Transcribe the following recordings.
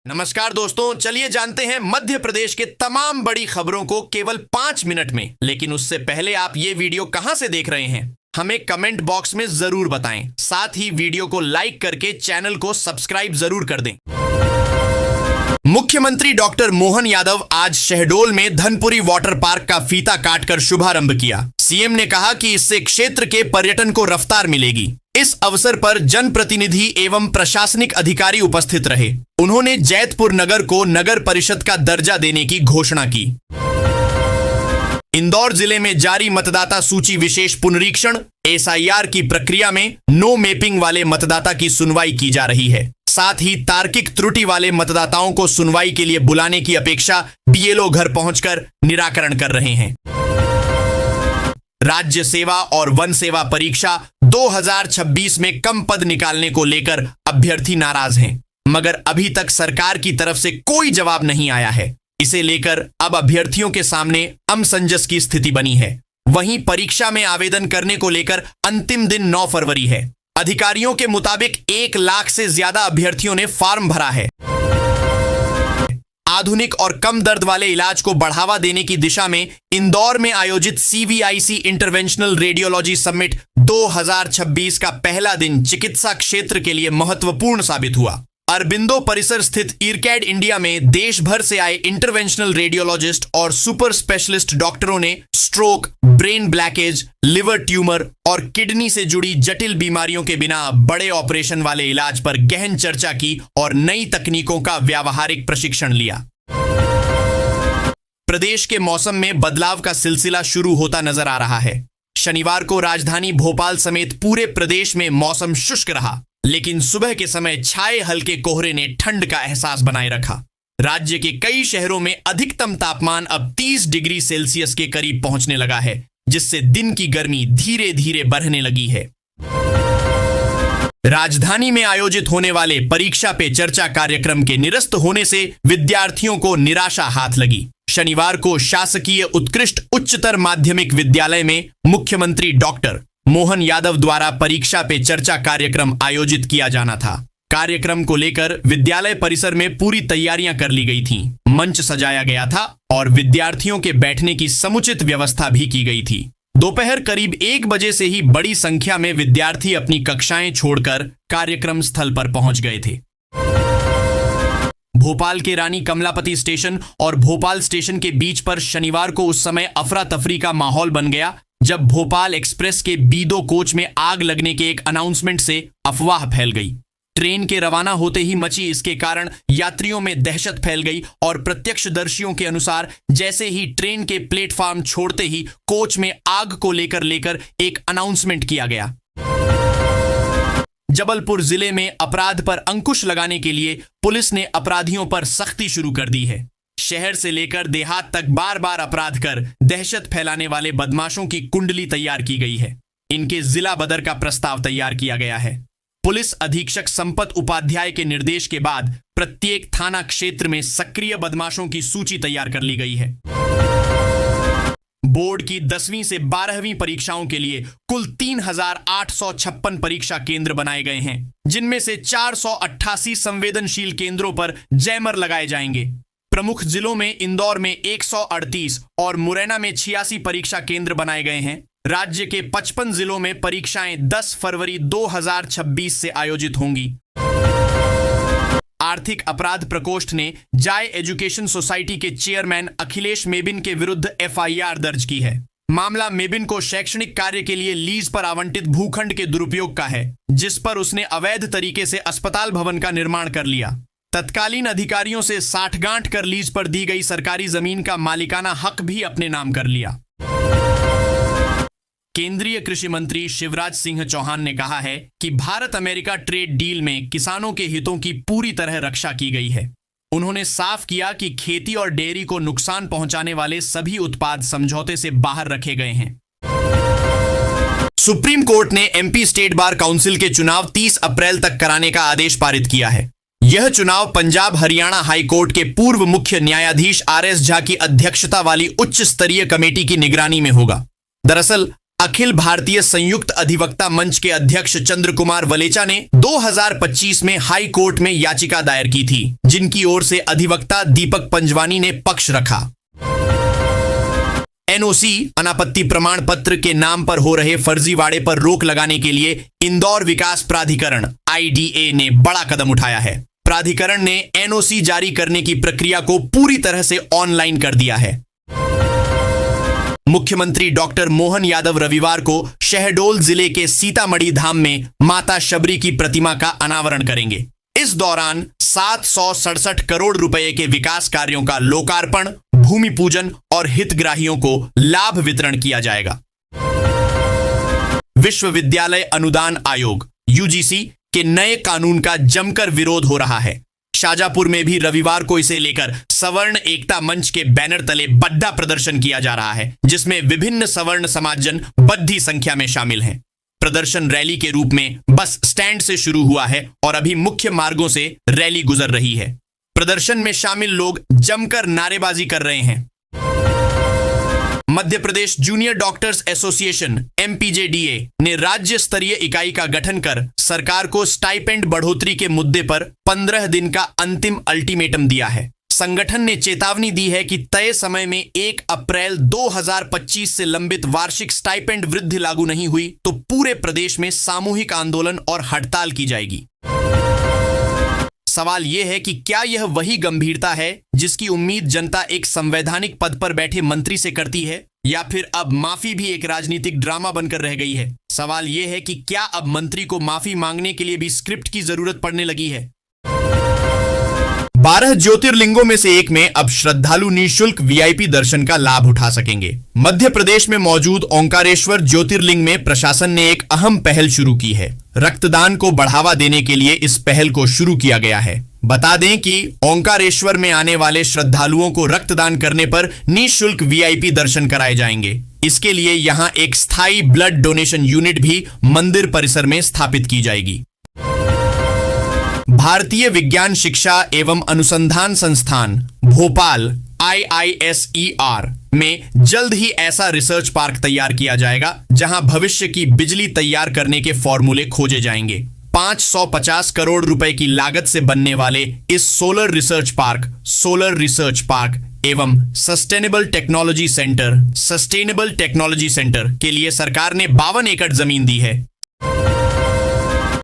नमस्कार दोस्तों, चलिए जानते हैं मध्य प्रदेश के तमाम बड़ी खबरों को केवल 5 मिनट में। लेकिन उससे पहले आप ये वीडियो कहां से देख रहे हैं हमें कमेंट बॉक्स में जरूर बताएं। साथ ही वीडियो को लाइक करके चैनल को सब्सक्राइब जरूर कर दें। मुख्यमंत्री डॉक्टर मोहन यादव आज शहडोल में धनपुरी वाटर पार्क का फीता काटकर शुभारंभ किया। सीएम ने कहा कि इससे क्षेत्र के पर्यटन को रफ्तार मिलेगी। इस अवसर पर जनप्रतिनिधि एवं प्रशासनिक अधिकारी उपस्थित रहे। उन्होंने जैतपुर नगर को नगर परिषद का दर्जा देने की घोषणा की। इंदौर जिले में जारी मतदाता सूची विशेष पुनरीक्षण एसआईआर की प्रक्रिया में नो मैपिंग वाले मतदाता की सुनवाई की जा रही है। साथ ही तार्किक त्रुटि वाले मतदाताओं को सुनवाई के लिए बुलाने की अपेक्षा बीएलओ घर पहुंचकर निराकरण कर रहे हैं। राज्य सेवा और वन सेवा परीक्षा 2026 में कम पद निकालने को लेकर अभ्यर्थी नाराज हैं, मगर अभी तक सरकार की तरफ से कोई जवाब नहीं आया है। इसे लेकर अब अभ्यर्थियों के सामने असमंजस की स्थिति बनी है। वहीं परीक्षा में आवेदन करने को लेकर अंतिम दिन 9 फरवरी है। अधिकारियों के मुताबिक 1 लाख से ज्यादा अभ्यर्थियों ने फॉर्म भरा है। आधुनिक और कम दर्द वाले इलाज को बढ़ावा देने की दिशा में इंदौर में आयोजित सीवीआईसी इंटरवेंशनल रेडियोलॉजी समिट 2026 का पहला दिन चिकित्सा क्षेत्र के लिए महत्वपूर्ण साबित हुआ। अरबिंदो परिसर स्थित इरकैड इंडिया में देश भर से आए इंटरवेंशनल रेडियोलॉजिस्ट और सुपर स्पेशलिस्ट डॉक्टरों ने स्ट्रोक, ब्रेन ब्लैकेज, लिवर ट्यूमर और किडनी से जुड़ी जटिल बीमारियों के बिना बड़े ऑपरेशन वाले इलाज पर गहन चर्चा की और नई तकनीकों का व्यावहारिक प्रशिक्षण लिया। प्रदेश के मौसम में बदलाव का सिलसिला शुरू होता नजर आ रहा है। शनिवार को राजधानी भोपाल समेत पूरे प्रदेश में मौसम शुष्क रहा, लेकिन सुबह के समय छाए हल्के कोहरे ने ठंड का एहसास बनाए रखा। राज्य के कई शहरों में अधिकतम तापमान अब 30 डिग्री सेल्सियस के करीब पहुंचने लगा है, जिससे दिन की गर्मी धीरे धीरे बढ़ने लगी है। राजधानी में आयोजित होने वाले परीक्षा पे चर्चा कार्यक्रम के निरस्त होने से विद्यार्थियों को निराशा हाथ लगी। शनिवार को शासकीय उत्कृष्ट उच्चतर माध्यमिक विद्यालय में मुख्यमंत्री डॉक्टर मोहन यादव द्वारा परीक्षा पे चर्चा कार्यक्रम आयोजित किया जाना था। कार्यक्रम को लेकर विद्यालय परिसर में पूरी तैयारियां कर ली गई थीं। मंच सजाया गया था और विद्यार्थियों के बैठने की समुचित व्यवस्था भी की गई थी। दोपहर करीब 1 बजे से ही बड़ी संख्या में विद्यार्थी अपनी कक्षाएं छोड़कर कार्यक्रम स्थल पर पहुंच गए थे। भोपाल के रानी कमलापति स्टेशन और भोपाल स्टेशन के बीच पर शनिवार को उस समय अफरा तफरी का माहौल बन गया जब भोपाल एक्सप्रेस के B2 कोच में आग लगने के एक अनाउंसमेंट से अफवाह फैल गई। ट्रेन के रवाना होते ही मची इसके कारण यात्रियों में दहशत फैल गई और प्रत्यक्षदर्शियों के अनुसार जैसे ही ट्रेन के प्लेटफॉर्म छोड़ते ही कोच में आग को लेकर एक अनाउंसमेंट किया गया। जबलपुर जिले में अपराध पर अंकुश लगाने के लिए पुलिस ने अपराधियों पर सख्ती शुरू कर दी है। शहर से लेकर देहात तक बार बार अपराध कर दहशत फैलाने वाले बदमाशों की कुंडली तैयार की गई है। इनके जिला बदर का प्रस्ताव तैयार किया गया है। पुलिस अधीक्षक संपत उपाध्याय के निर्देश के बाद प्रत्येक थाना क्षेत्र में सक्रिय बदमाशों की सूची तैयार कर ली गई है। बोर्ड की 10वीं से 12वीं परीक्षाओं के लिए कुल 3,856 परीक्षा केंद्र बनाए गए हैं, जिनमें से 488 संवेदनशील केंद्रों पर जैमर लगाए जाएंगे। प्रमुख जिलों में इंदौर में 138 और मुरैना में 86 परीक्षा केंद्र बनाए गए हैं। राज्य के 55 जिलों में परीक्षाएं 10 फरवरी 2026 से आयोजित होंगी। आर्थिक अपराध प्रकोष्ठ ने जाय एजुकेशन सोसाइटी के चेयरमैन अखिलेश मेबिन के विरुद्ध एफआईआर दर्ज की है। मामला मेबिन को शैक्षणिक कार्य के लिए लीज पर आवंटित भूखंड के दुरुपयोग का है, जिस पर उसने अवैध तरीके से अस्पताल भवन का निर्माण कर लिया। तत्कालीन अधिकारियों से साठगांठ कर लीज पर दी गई सरकारी जमीन का मालिकाना हक भी अपने नाम कर लिया। केंद्रीय कृषि मंत्री शिवराज सिंह चौहान ने कहा है कि भारत अमेरिका ट्रेड डील में किसानों के हितों की पूरी तरह रक्षा की गई है। उन्होंने साफ किया कि खेती और डेयरी को नुकसान पहुंचाने वाले सभी उत्पाद समझौते से बाहर रखे गए हैं। सुप्रीम कोर्ट ने एमपी स्टेट बार काउंसिल के चुनाव 30 अप्रैल तक कराने का आदेश पारित किया है। यह चुनाव पंजाब हरियाणा हाई कोर्ट के पूर्व मुख्य न्यायाधीश RS झा की अध्यक्षता वाली उच्च स्तरीय कमेटी की निगरानी में होगा। दरअसल अखिल भारतीय संयुक्त अधिवक्ता मंच के अध्यक्ष चंद्र कुमार वलेचा ने 2025 में हाई कोर्ट में याचिका दायर की थी, जिनकी ओर से अधिवक्ता दीपक पंजवानी ने पक्ष रखा। एनओसी अनापत्ति प्रमाण पत्र के नाम पर हो रहे फर्जीवाड़े पर रोक लगाने के लिए इंदौर विकास प्राधिकरण IDA ने बड़ा कदम उठाया है। प्राधिकरण ने एनओसी जारी करने की प्रक्रिया को पूरी तरह से ऑनलाइन कर दिया है। मुख्यमंत्री डॉक्टर मोहन यादव रविवार को शहडोल जिले के सीतामढ़ी धाम में माता शबरी की प्रतिमा का अनावरण करेंगे। इस दौरान 767 करोड़ रुपए के विकास कार्यों का लोकार्पण, भूमि पूजन और हितग्राहियों को लाभ वितरण किया जाएगा। विश्वविद्यालय अनुदान आयोग UGC के नए कानून का जमकर विरोध हो रहा है। शाजापुर में भी रविवार को इसे लेकर सवर्ण एकता मंच के बैनर तले बड़ा प्रदर्शन किया जा रहा है, जिसमें विभिन्न सवर्ण समाजजन बड़ी संख्या में शामिल हैं। प्रदर्शन रैली के रूप में बस स्टैंड से शुरू हुआ है और अभी मुख्य मार्गों से रैली गुजर रही है। प्रदर्शन में शामिल लोग जमकर नारेबाजी कर रहे हैं। Madhya Pradesh junior doctors association MPJDA ने राज्य स्तरीय इकाई का गठन कर सरकार को स्टाइपेंड बढ़ोतरी के मुद्दे पर 15 दिन का अंतिम अल्टीमेटम दिया है। संगठन ने चेतावनी दी है कि तय समय में 1 अप्रैल 2025 से लंबित वार्षिक स्टाइपेंड वृद्धि लागू नहीं हुई तो पूरे प्रदेश में सामूहिक आंदोलन और हड़ताल की जाएगी। सवाल यह है कि क्या यह वही गंभीरता है जिसकी उम्मीद जनता एक संवैधानिक पद पर बैठे मंत्री से करती है, या फिर अब माफी भी एक राजनीतिक ड्रामा बनकर रह गई है? सवाल यह है कि क्या अब मंत्री को माफी मांगने के लिए भी स्क्रिप्ट की जरूरत पड़ने लगी है? 12 ज्योतिर्लिंगों में से एक में अब श्रद्धालु निःशुल्क VIP दर्शन का लाभ उठा सकेंगे। मध्य प्रदेश में मौजूद ओंकारेश्वर ज्योतिर्लिंग में प्रशासन ने एक अहम पहल शुरू की है। रक्तदान को बढ़ावा देने के लिए इस पहल को शुरू किया गया है। बता दें कि ओंकारेश्वर में आने वाले श्रद्धालुओं को रक्तदान करने पर निःशुल्क VIP दर्शन कराए जाएंगे। इसके लिए यहां एक स्थायी ब्लड डोनेशन यूनिट भी मंदिर परिसर में स्थापित की जाएगी। भारतीय विज्ञान शिक्षा एवं अनुसंधान संस्थान भोपाल IISER में जल्द ही ऐसा रिसर्च पार्क तैयार किया जाएगा जहां भविष्य की बिजली तैयार करने के फॉर्मूले खोजे जाएंगे। 550 करोड़ रुपए की लागत से बनने वाले इस सोलर रिसर्च पार्क एवं सस्टेनेबल टेक्नोलॉजी सेंटर के लिए सरकार ने 52 एकड़ जमीन दी है।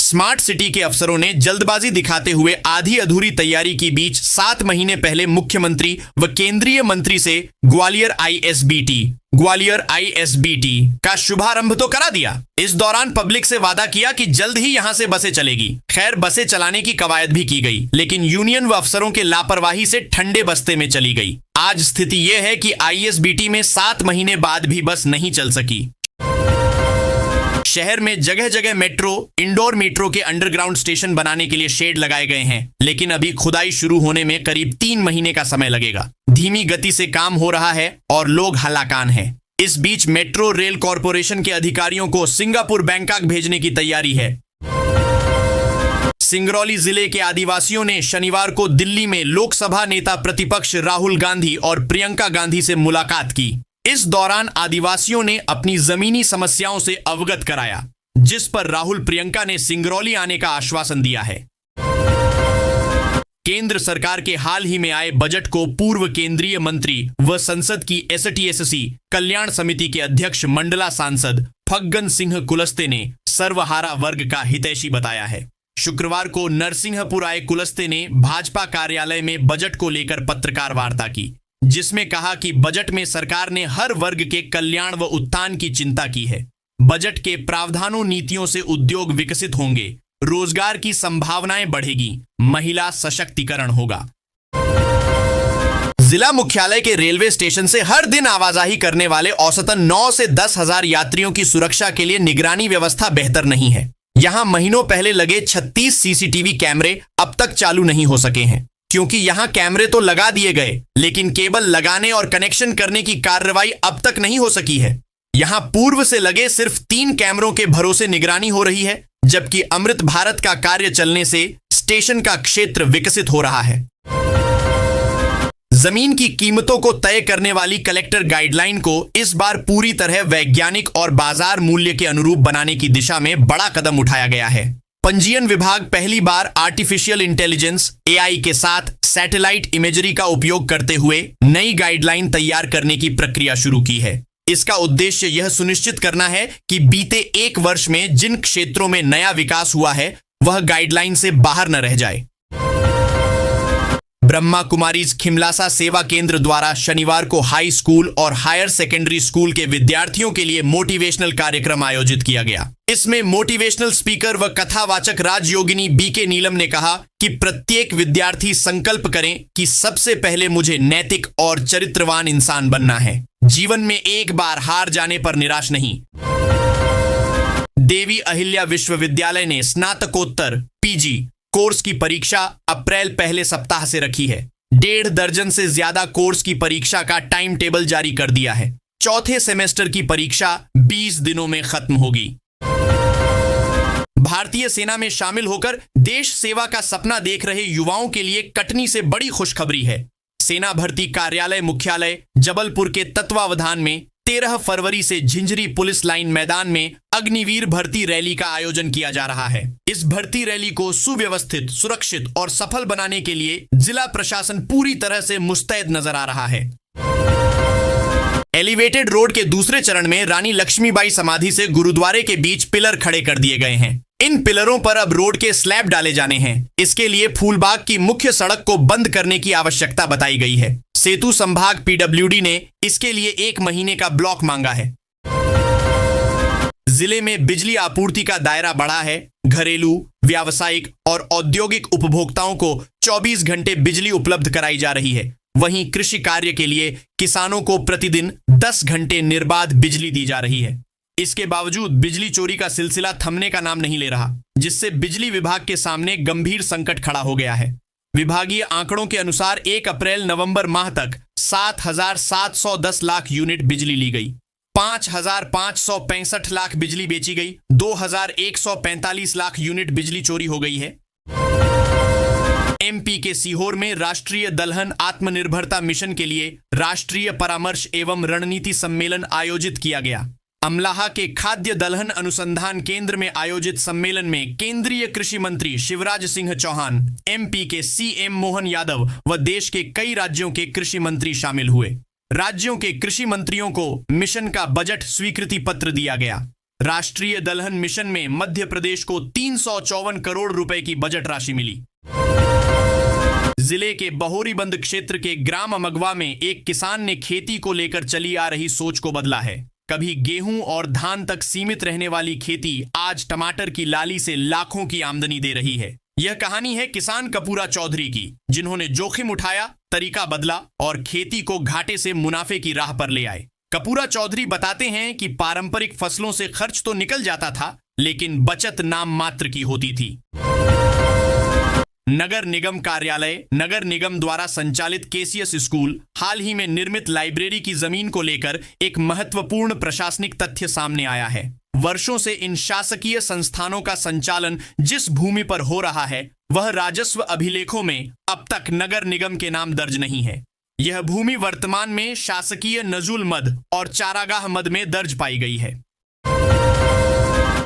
स्मार्ट सिटी के अफसरों ने जल्दबाजी दिखाते हुए आधी अधूरी तैयारी के बीच 7 महीने पहले मुख्यमंत्री व केंद्रीय मंत्री से ग्वालियर ISBT का शुभारंभ तो करा दिया। इस दौरान पब्लिक से वादा किया कि जल्द ही यहां से बसें चलेगी। खैर, बसें चलाने की कवायद भी की गई, लेकिन यूनियन व अफसरों के लापरवाही से ठंडे बस्ते में चली गई। आज स्थिति यह है कि ISBT में 7 महीने बाद भी बस नहीं चल सकी। शहर में जगह जगह इंडोर मेट्रो के अंडरग्राउंड स्टेशन बनाने के लिए शेड लगाए गए हैं, लेकिन अभी खुदाई शुरू होने में करीब 3 महीने का समय लगेगा। धीमी गति से काम हो रहा है और लोग हलाकान हैं। इस बीच मेट्रो रेल कॉरपोरेशन के अधिकारियों को सिंगापुर, बैंकॉक भेजने की तैयारी है। सिंगरौली जिले के आदिवासियों ने शनिवार को दिल्ली में लोकसभा नेता प्रतिपक्ष राहुल गांधी और प्रियंका गांधी से मुलाकात की। इस दौरान आदिवासियों ने अपनी जमीनी समस्याओं से अवगत कराया, जिस पर राहुल प्रियंका ने सिंगरौली आने का आश्वासन दिया है। केंद्र सरकार के हाल ही में आए बजट को पूर्व केंद्रीय मंत्री व संसद की STSC कल्याण समिति के अध्यक्ष मंडला सांसद फग्गन सिंह कुलस्ते ने सर्वहारा वर्ग का हितैषी बताया है। शुक्रवार को नरसिंहपुर आए कुलस्ते ने भाजपा कार्यालय में बजट को लेकर पत्रकार वार्ता की, जिसमें कहा कि बजट में सरकार ने हर वर्ग के कल्याण व उत्थान की चिंता की है। बजट के प्रावधानों नीतियों से उद्योग विकसित होंगे, रोजगार की संभावनाएं बढ़ेगी, महिला सशक्तिकरण होगा। जिला मुख्यालय के रेलवे स्टेशन से हर दिन आवाजाही करने वाले औसतन 9 से 10 हजार यात्रियों की सुरक्षा के लिए निगरानी व्यवस्था बेहतर नहीं है। यहां महीनों पहले लगे 36 CCTV कैमरे अब तक चालू नहीं हो सके हैं, क्योंकि यहां कैमरे तो लगा दिए गए, लेकिन केबल लगाने और कनेक्शन करने की कार्रवाई अब तक नहीं हो सकी है। यहां पूर्व से लगे सिर्फ 3 कैमरों के भरोसे निगरानी हो रही है, जबकि अमृत भारत का कार्य चलने से स्टेशन का क्षेत्र विकसित हो रहा है। जमीन की कीमतों को तय करने वाली कलेक्टर गाइडलाइन को इस बार पूरी तरह वैज्ञानिक और बाजार मूल्य के अनुरूप बनाने की दिशा में बड़ा कदम उठाया गया है। पंजीयन विभाग पहली बार आर्टिफिशियल इंटेलिजेंस एआई के साथ सैटेलाइट इमेजरी का उपयोग करते हुए नई गाइडलाइन तैयार करने की प्रक्रिया शुरू की है। इसका उद्देश्य यह सुनिश्चित करना है कि बीते एक वर्ष में जिन क्षेत्रों में नया विकास हुआ है वह गाइडलाइन से बाहर न रह जाए। ब्रह्मा कुमारीज खिमलासा सेवा केंद्र द्वारा शनिवार को हाई स्कूल और हायर सेकेंडरी स्कूल के विद्यार्थियों के लिए मोटिवेशनल कार्यक्रम आयोजित किया गया। इसमें मोटिवेशनल स्पीकर व कथावाचक राजयोगिनी बीके नीलम ने कहा कि प्रत्येक विद्यार्थी संकल्प करें कि सबसे पहले मुझे नैतिक और चरित्रवान इंसान बनना है। जीवन में एक बार हार जाने पर निराश नहीं। देवी अहिल्या विश्वविद्यालय ने स्नातकोत्तर पीजी कोर्स की परीक्षा अप्रैल पहले सप्ताह से रखी है। 1.5 दर्जन से ज्यादा कोर्स की परीक्षा का टाइम टेबल जारी कर दिया है। चौथे सेमेस्टर की परीक्षा 20 दिनों में खत्म होगी। भारतीय सेना में शामिल होकर देश सेवा का सपना देख रहे युवाओं के लिए कटनी से बड़ी खुशखबरी है। सेना भर्ती कार्यालय मुख्यालय जबलपुर के तत्वावधान में 13 फरवरी से झिंझरी पुलिस लाइन मैदान में अग्निवीर भर्ती रैली का आयोजन किया जा रहा है। इस भर्ती रैली को सुव्यवस्थित, सुरक्षित और सफल बनाने के लिए जिला प्रशासन पूरी तरह से मुस्तैद नजर आ रहा है। एलिवेटेड रोड के दूसरे चरण में रानी लक्ष्मीबाई समाधि से गुरुद्वारे के बीच पिलर खड़े कर दिए गए हैं। इन पिलरों पर अब रोड के स्लैब डाले जाने हैं। इसके लिए फूलबाग की मुख्य सड़क को बंद करने की आवश्यकता बताई गई है। सेतु संभाग पीडब्ल्यूडी ने इसके लिए 1 महीने का ब्लॉक मांगा है। जिले में बिजली आपूर्ति का दायरा बढ़ा है। घरेलू, व्यावसायिक और औद्योगिक उपभोक्ताओं को 24 घंटे बिजली उपलब्ध कराई जा रही है। वहीं कृषि कार्य के लिए किसानों को प्रतिदिन 10 घंटे निर्बाध बिजली दी जा रही है। इसके बावजूद बिजली चोरी का सिलसिला थमने का नाम नहीं ले रहा, जिससे बिजली विभाग के सामने गंभीर संकट खड़ा हो गया है। विभागीय आंकड़ों के अनुसार 1 अप्रैल नवंबर माह तक 7,710 लाख यूनिट बिजली ली गई, 5,565 लाख बिजली बेची गई, 2,145 लाख यूनिट बिजली चोरी हो गई है। एमपी के सीहोर में राष्ट्रीय दलहन आत्मनिर्भरता मिशन के लिए राष्ट्रीय परामर्श एवं रणनीति सम्मेलन आयोजित किया गया। अमलाहा के खाद्य दलहन अनुसंधान केंद्र में आयोजित सम्मेलन में केंद्रीय कृषि मंत्री शिवराज सिंह चौहान, एमपी के सीएम मोहन यादव व देश के कई राज्यों के कृषि मंत्री शामिल हुए। राज्यों के कृषि मंत्रियों को मिशन का बजट स्वीकृति पत्र दिया गया। राष्ट्रीय दलहन मिशन में मध्य प्रदेश को 354 करोड़ रुपए की बजट राशि मिली। जिले के बहोरीबंद क्षेत्र के ग्राम अमगवा में एक किसान ने खेती को लेकर चली आ रही सोच को बदला है। कभी गेहूं और धान तक सीमित रहने वाली खेती आज टमाटर की लाली से लाखों की आमदनी दे रही है। यह कहानी है किसान कपूरा चौधरी की, जिन्होंने जोखिम उठाया, तरीका बदला और खेती को घाटे से मुनाफे की राह पर ले आए। कपूरा चौधरी बताते हैं कि पारंपरिक फसलों से खर्च तो निकल जाता था, लेकिन बचत नाम मात्र की होती थी। नगर निगम कार्यालय नगर निगम द्वारा संचालित केसीएस स्कूल हाल ही में निर्मित लाइब्रेरी की जमीन को लेकर एक महत्वपूर्ण प्रशासनिक तथ्य सामने आया है। वर्षों से इन शासकीय संस्थानों का संचालन जिस भूमि पर हो रहा है वह राजस्व अभिलेखों में अब तक नगर निगम के नाम दर्ज नहीं है। यह भूमि वर्तमान में शासकीय नजुल मद और चारागाह मद में दर्ज पाई गई है।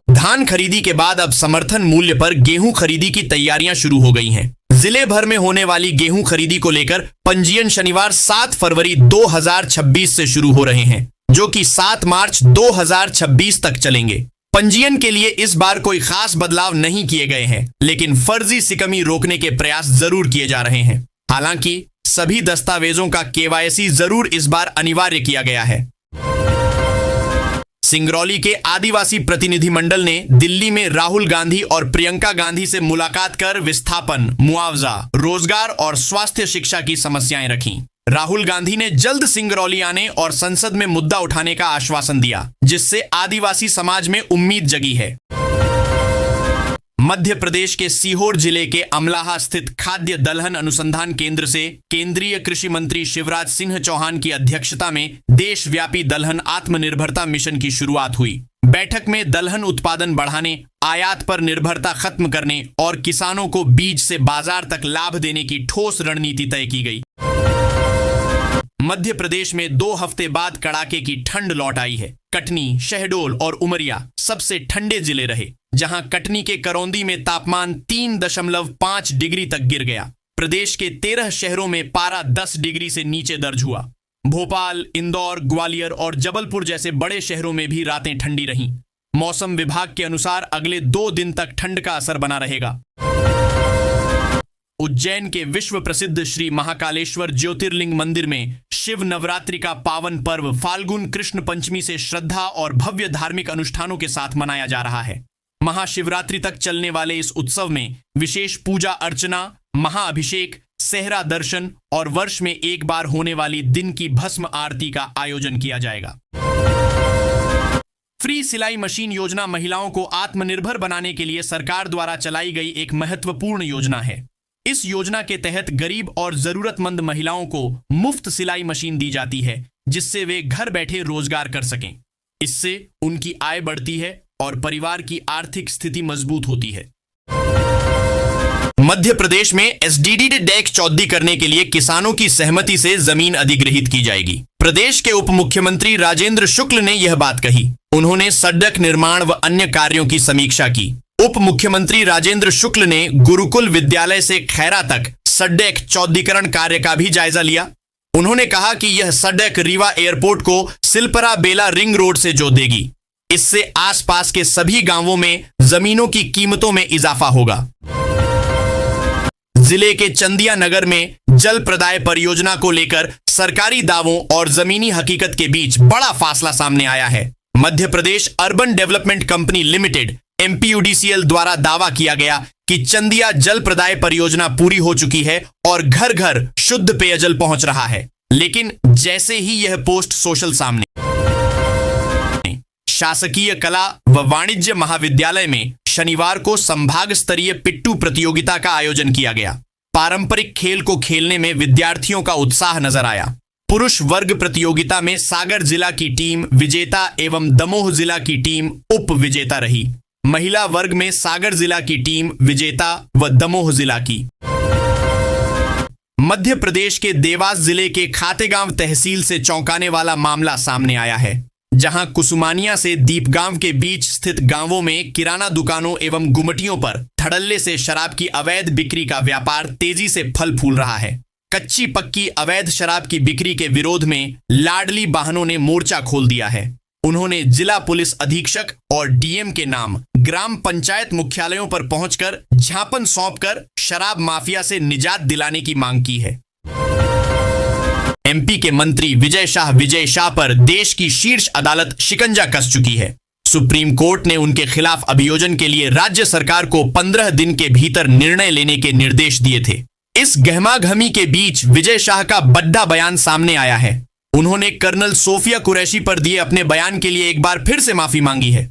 धान खरीदी के बाद अब समर्थन मूल्य पर गेहूं खरीदी की तैयारियां शुरू हो गई हैं। जिले भर में होने वाली गेहूं खरीदी को लेकर पंजीयन शनिवार 7 फरवरी 2026 से शुरू हो रहे हैं, जो कि 7 मार्च 2026 तक चलेंगे। पंजीयन के लिए इस बार कोई खास बदलाव नहीं किए गए हैं, लेकिन फर्जी सिकमी रोकने के प्रयास जरूर किए जा रहे हैं। हालांकि सभी दस्तावेजों का केवाईसी जरूर इस बार अनिवार्य किया गया है। सिंगरौली के आदिवासी प्रतिनिधिमंडल ने दिल्ली में राहुल गांधी और प्रियंका गांधी से मुलाकात कर विस्थापन, मुआवजा, रोजगार और स्वास्थ्य शिक्षा की समस्याएं रखीं। राहुल गांधी ने जल्द सिंगरौली आने और संसद में मुद्दा उठाने का आश्वासन दिया, जिससे आदिवासी समाज में उम्मीद जगी है। मध्य प्रदेश के सीहोर जिले के अमलाहा स्थित खाद्य दलहन अनुसंधान केंद्र से केंद्रीय कृषि मंत्री शिवराज सिंह चौहान की अध्यक्षता में देशव्यापी दलहन आत्मनिर्भरता मिशन की शुरुआत हुई। बैठक में दलहन उत्पादन बढ़ाने, आयात पर निर्भरता खत्म करने और किसानों को बीज से बाजार तक लाभ देने की ठोस रणनीति तय की गई। मध्य प्रदेश में 2 हफ्ते बाद कड़ाके की ठंड लौट आई है। कटनी, शहडोल और उमरिया सबसे ठंडे जिले रहे, जहां कटनी के करौंदी में तापमान 3.5 डिग्री तक गिर गया। प्रदेश के 13 शहरों में पारा 10 डिग्री से नीचे दर्ज हुआ। भोपाल, इंदौर, ग्वालियर और जबलपुर जैसे बड़े शहरों में भी रातें ठंडी रहीं। मौसम विभाग के अनुसार अगले 2 दिन तक ठंड का असर बना रहेगा। उज्जैन के विश्व प्रसिद्ध श्री महाकालेश्वर ज्योतिर्लिंग मंदिर में शिव नवरात्रि का पावन पर्व फाल्गुन कृष्ण पंचमी से श्रद्धा और भव्य धार्मिक अनुष्ठानों के साथ मनाया जा रहा है। महाशिवरात्रि तक चलने वाले इस उत्सव में विशेष पूजा अर्चना, महाअभिषेक, सेहरा दर्शन और वर्ष में एक बार होने वाली दिन की भस्म आरती का आयोजन किया जाएगा। फ्री सिलाई मशीन योजना महिलाओं को आत्मनिर्भर बनाने के लिए सरकार द्वारा चलाई गई एक महत्वपूर्ण योजना है। इस योजना के तहत गरीब और जरूरतमंद महिलाओं को मुफ्त सिलाई मशीन दी जाती है, जिससे वे घर बैठे रोजगार कर सकें। इससे उनकी आय बढ़ती है और परिवार की आर्थिक स्थिति मजबूत होती है। मध्य प्रदेश में एसडीडी डेक चौधरी करने के लिए किसानों की सहमति से जमीन अधिग्रहित की जाएगी। प्रदेश के उप मुख्यमंत्री राजेंद्र शुक्ल ने यह बात कही। उन्होंने सड़क निर्माण व अन्य कार्यों की समीक्षा की। उप मुख्यमंत्री राजेंद्र शुक्ल ने गुरुकुल विद्यालय से खैरा तक सड़क चौड़ीकरण कार्य का भी जायजा लिया। उन्होंने कहा कि यह सड़क रीवा एयरपोर्ट को सिलपरा बेला रिंग रोड से जोड़ देगी। इससे आसपास के सभी गांवों में जमीनों की कीमतों में इजाफा होगा। जिले के चंदिया नगर में जल प्रदाय परियोजना को लेकर सरकारी दावों और जमीनी हकीकत के बीच बड़ा फासला सामने आया है। Madhya Pradesh urban development company limited MPUDCL द्वारा दावा किया गया कि चंदिया जल प्रदाय परियोजना पूरी हो चुकी है और घर घर शुद्ध पेयजल पहुंच रहा है। लेकिन जैसे ही यह पोस्ट सोशल सामने, शासकीय कला व वाणिज्य महाविद्यालय में शनिवार को संभाग स्तरीय पिट्टू प्रतियोगिता का आयोजन किया गया। पारंपरिक खेल को खेलने में विद्यार्थियों का उत्साह नजर आया। पुरुष वर्ग प्रतियोगिता में सागर जिला की टीम विजेता एवं दमोह जिला की टीम उप विजेता रही। महिला वर्ग में सागर जिला की टीम विजेता व दमोह जिला की। मध्य प्रदेश के देवास जिले के खातेगांव तहसील से चौंकाने वाला मामला सामने आया है, जहां कुसुमानिया से दीपगांव के बीच स्थित गांवों में किराना दुकानों एवं गुमटियों पर धड़ल्ले से शराब की अवैध बिक्री का व्यापार तेजी से फल फूल रहा है। कच्ची पक्की अवैध शराब की बिक्री के विरोध में लाडली वाहनों ने मोर्चा खोल दिया है। उन्होंने जिला पुलिस अधीक्षक और डीएम के नाम ग्राम पंचायत मुख्यालयों पर पहुंचकर ज्ञापन सौंपकर शराब माफिया से निजात दिलाने की मांग की है। MP के मंत्री विजय शाह पर देश की शीर्ष अदालत शिकंजा कस चुकी है। सुप्रीम कोर्ट ने उनके खिलाफ अभियोजन के लिए राज्य सरकार को 15 दिन के भीतर निर्णय लेने के निर्देश दिए थे। इस गहमागहमी के बीच विजय शाह का बड़ा बयान सामने आया है। उन्होंने कर्नल सोफिया कुरैशी पर दिए अपने बयान के लिए एक बार फिर से माफी मांगी है।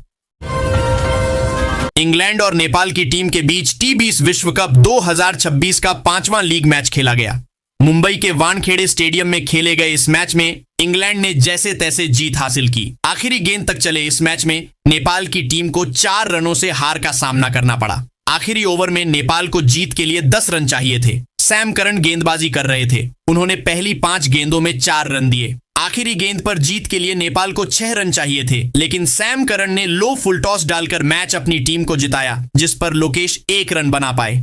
इंग्लैंड और नेपाल की टीम के बीच T20 विश्व कप 2026 का 5वां लीग मैच खेला गया। मुंबई के वानखेड़े स्टेडियम में खेले गए इस मैच में इंग्लैंड ने जैसे तैसे जीत हासिल की। आखिरी गेंद तक चले इस मैच में नेपाल की टीम को 4 रनों से हार का सामना करना पड़ा। आखिरी ओवर में नेपाल को जीत के लिए 10 रन चाहिए थे। सैम करन गेंदबाजी कर रहे थे। उन्होंने पहली 5 गेंदों में 4 रन दिए। आखिरी गेंद पर जीत के लिए नेपाल को 6 रन चाहिए थे, लेकिन सैम करन ने लो फुल टॉस डालकर मैच अपनी टीम को जिताया, जिस पर लोकेश 1 रन बना पाए।